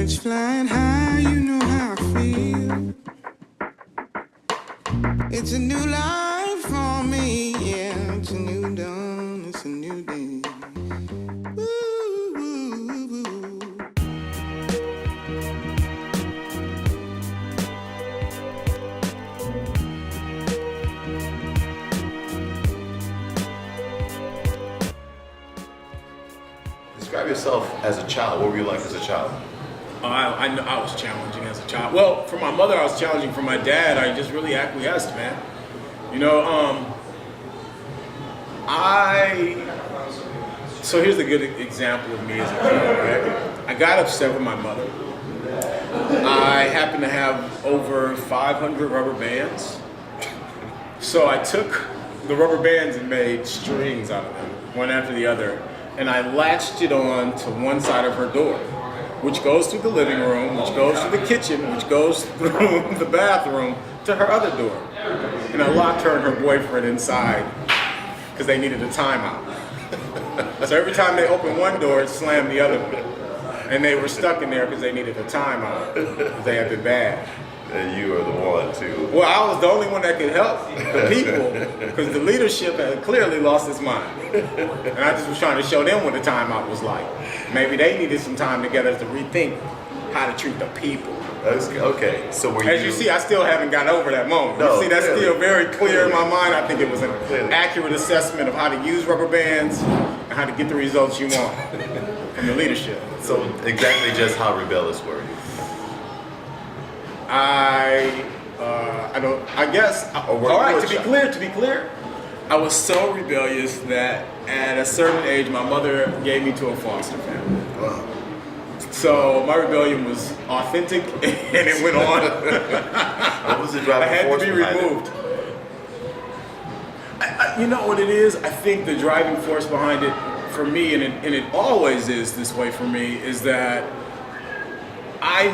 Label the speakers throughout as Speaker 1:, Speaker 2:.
Speaker 1: birds flying high, you know how I feel. It's a new life for me, yeah. It's a new dawn, it's a new day. Ooh, ooh, ooh.
Speaker 2: Describe yourself as a child. What were you like as a child?
Speaker 3: I was challenging as a child. Well, for my mother, I was challenging. For my dad, I just really acquiesced, man. You know, so here's a good example of me as a kid, right? I got upset with my mother. I happened to have over 500 rubber bands. So I took the rubber bands and made strings out of them, one after the other. And I latched it on to one side of her door, which goes through the living room, which goes through the kitchen, which goes through the bathroom to her other door. And I locked her and her boyfriend inside because they needed a timeout. So every time they opened one door, it slammed the other one. And they were stuck in there because they needed a timeout. They had been bad.
Speaker 2: And you were the one too.
Speaker 3: Well, I was the only one that could help the people because the leadership had clearly lost its mind. And I just was trying to show them what a timeout was like. Maybe they needed some time together to rethink how to treat the people.
Speaker 2: Okay, so were
Speaker 3: As you see, I still haven't got over that moment.
Speaker 2: No,
Speaker 3: you see, that's
Speaker 2: clearly.
Speaker 3: still very clear in my mind. I think it was an
Speaker 2: Clearly.
Speaker 3: accurate assessment of how to use rubber bands and how to get the results you want from the leadership.
Speaker 2: So exactly just how rebellious were you?
Speaker 3: I guess. All right. To be clear, I was so rebellious that at a certain age, my mother gave me to a foster family.
Speaker 2: Wow.
Speaker 3: So my rebellion was authentic, and it went on.
Speaker 2: What was the driving
Speaker 3: I had
Speaker 2: force
Speaker 3: to be
Speaker 2: behind
Speaker 3: removed. You know what it is? I think the driving force behind it for me, and it always is this way for me, is that I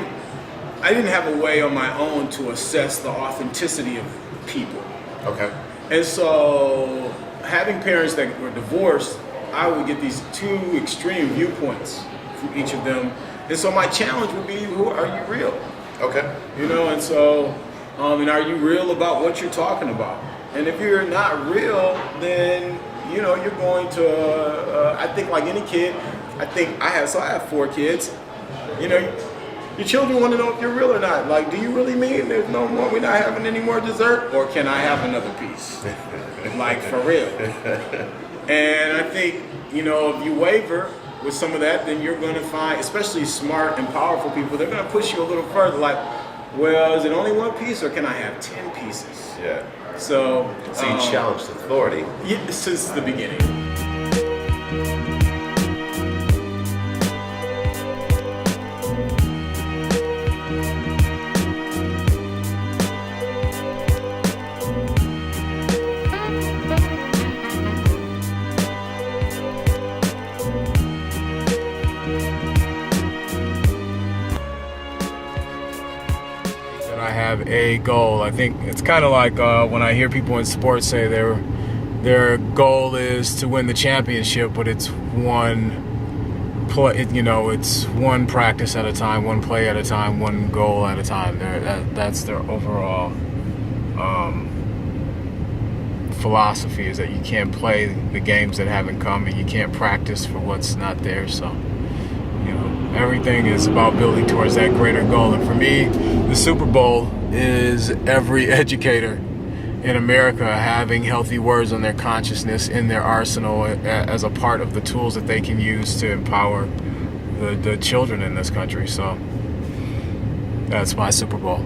Speaker 3: didn't have a way on my own to assess the authenticity of people.
Speaker 2: Okay.
Speaker 3: And so having parents that were divorced, I would get these two extreme viewpoints from each of them. And so my challenge would be, who are you real?
Speaker 2: Okay.
Speaker 3: You know, and so, and are you real about what you're talking about? And if you're not real, then, you know, you're going to, I think like any kid, I have 4 kids, you know, your children want to know if you're real or not. Like, do you really mean there's no more, we're not having any more dessert? Or can I have another piece? Like, for real. And I think, you know, if you waver with some of that, then you're going to find, especially smart and powerful people, they're going to push you a little further. Like, well, is it only 1 piece or can I have 10 pieces?
Speaker 2: Yeah.
Speaker 3: So
Speaker 2: you challenged authority.
Speaker 3: Yeah, since the beginning. I have a goal. I think it's kind of like when I hear people in sports say their goal is to win the championship, but it's one play, you know, it's one practice at a time, one play at a time, one goal at a time. That's their overall philosophy, is that you can't play the games that haven't come and you can't practice for what's not there. So, you know, everything is about building towards that greater goal. And for me, the Super Bowl is every educator in America having healthy words on their consciousness in their arsenal as a part of the tools that they can use to empower the children in this country. So that's my Super Bowl.